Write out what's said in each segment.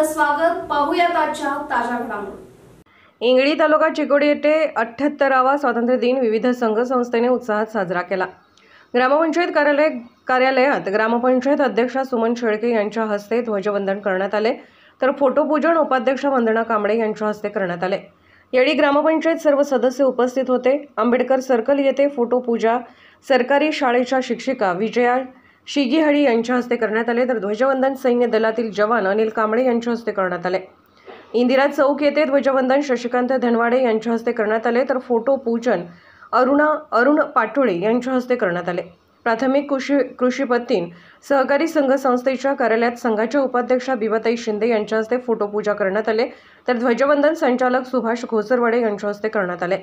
आपलं स्वागत. पाहूयात आजच्या ताज्या घडामोडी. इंगळी तालुका चिकोडी येथे 78वा स्वातंत्र्य दिन विविध संघ संस्थेने उत्साहात साजरा केला. ग्रामपंचायत कार्यालयात ग्रामपंचायत अध्यक्षा सुमन शेळके यांच्या हस्ते ध्वजवंदन करण्यात आले, तर फोटोपूजन उपाध्यक्ष वंदना कांबळे यांच्या हस्ते करण्यात आले. यावेळी ग्रामपंचायत सर्व सदस्य उपस्थित होते. आंबेडकर सर्कल येथे फोटोपूजा सरकारी शाळेच्या शिक्षिका विजया शिगीहळी यांच्या हस्ते करण्यात आले, तर ध्वजवंदन सैन्य दलातील जवान अनिल कांबळे यांच्या हस्ते करण्यात आले. इंदिरा चौक येथे ध्वजवंदन शशिकांत धनवाडे यांच्या हस्ते करण्यात आले, तर फोटो पूजन अरुण पाटोळे यांच्या हस्ते करण्यात आले. प्राथमिक कृषी पत्तीन सहकारी संघ संस्थेच्या कार्यालयात संघाच्या उपाध्यक्षा बिबाताई शिंदे यांच्या हस्ते फोटोपूजा करण्यात आले, तर ध्वजवंदन संचालक सुभाष घोसरवाडे यांच्या हस्ते करण्यात आले.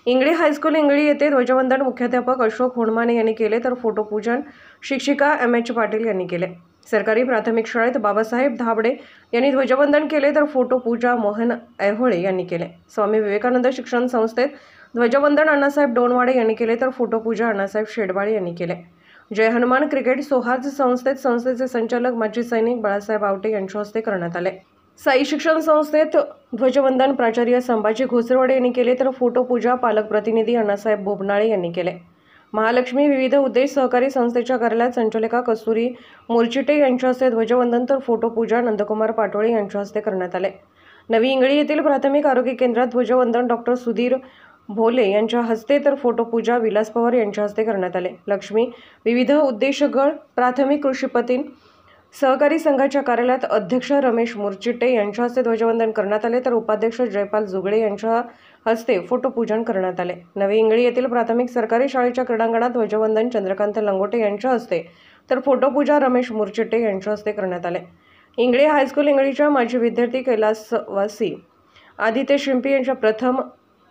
इंगळी हायस्कूल इंगळी येथे ध्वजवंदन मुख्याध्यापक अशोक होणमाने यांनी केले, तर फोटोपूजन शिक्षिका एम.एच. पाटील यांनी केले. सरकारी प्राथमिक शाळेत बाबासाहेब धाबडे यांनी ध्वजवंदन केले, तर फोटोपूजा मोहन ऐहोळे यांनी केले. स्वामी विवेकानंद शिक्षण संस्थेत ध्वजवंदन अण्णासाहेब डोणवाडे यांनी केले, तर फोटोपूजा अण्णासाहेब शेडबाळे यांनी केले. जय हनुमान क्रिकेट सौहार्द संस्थेचे संचालक माजी सैनिक बाळासाहेब आवटे यांच्या हस्ते करण्यात आले. साई शिक्षण संस्थेत ध्वजवंदन प्राचार्य संभाजी घोसरवाडे यांनी केले, तर फोटोपूजा पालक प्रतिनिधी अण्णासाहेब बोबनाळे यांनी केले. महालक्ष्मी विविध उद्देश सहकारी संस्थेच्या कार्यालयात संचालिका कस्तुरी मोर्चिटे यांच्या हस्ते ध्वजवंदन, तर फोटोपूजा नंदकुमार पाटोळे यांच्या हस्ते करण्यात आले. नवी इंगळी येथील प्राथमिक आरोग्य केंद्रात ध्वजवंदन डॉक्टर सुधीर भोले यांच्या हस्ते, तर फोटोपूजा विलास पवार यांच्या हस्ते करण्यात आले. लक्ष्मी विविध उद्देश गट प्राथमिक कृषी पत्तीन सहकारी संघाच्या कार्यालयात अध्यक्ष रमेश मोर्चिटे यांच्या हस्ते ध्वजवंदन करण्यात आले, तर उपाध्यक्ष जयपाल जुगळे यांच्या हस्ते फोटोपूजन करण्यात आले. नवी इंगळी येथील प्राथमिक सरकारी शाळेच्या क्रीडांगणात ध्वजवंदन चंद्रकांत लंगोटे यांच्या हस्ते, तर फोटोपूजा रमेश मोर्चिटे यांच्या हस्ते करण्यात आले. इंगळी हायस्कूल इंगळीच्या माजी विद्यार्थी कैलासवासी आदित्य शिंपी यांच्या प्रथम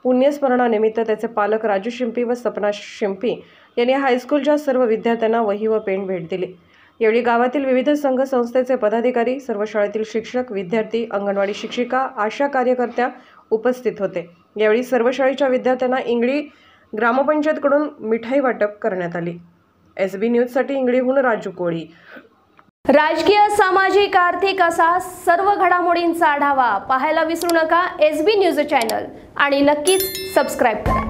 पुण्यस्मरणानिमित्त त्याचे पालक राजू शिंपी व सपना शिंपी यांनी हायस्कूलच्या सर्व विद्यार्थ्यांना वही व पेन भेट दिली. यावेळी गावातील विविध संघ संस्थेचे पदाधिकारी, सर्व शाळेतील शिक्षक, विद्यार्थी, अंगणवाडी शिक्षिका, आशा कार्यकर्त्या उपस्थित होते. यावेळी सर्व शाळेच्या विद्यार्थ्यांना इंगळी ग्रामपंचायतकडून मिठाई वाटप करण्यात आली. SB न्यूजसाठी इंगळीहून राजू कोळी. राजकीय, सामाजिक, आर्थिक असा सर्व घडामोडींचा आढावा पाहायला विसरू नका SB न्यूज चॅनल आणि नक्कीच सबस्क्राईब करा.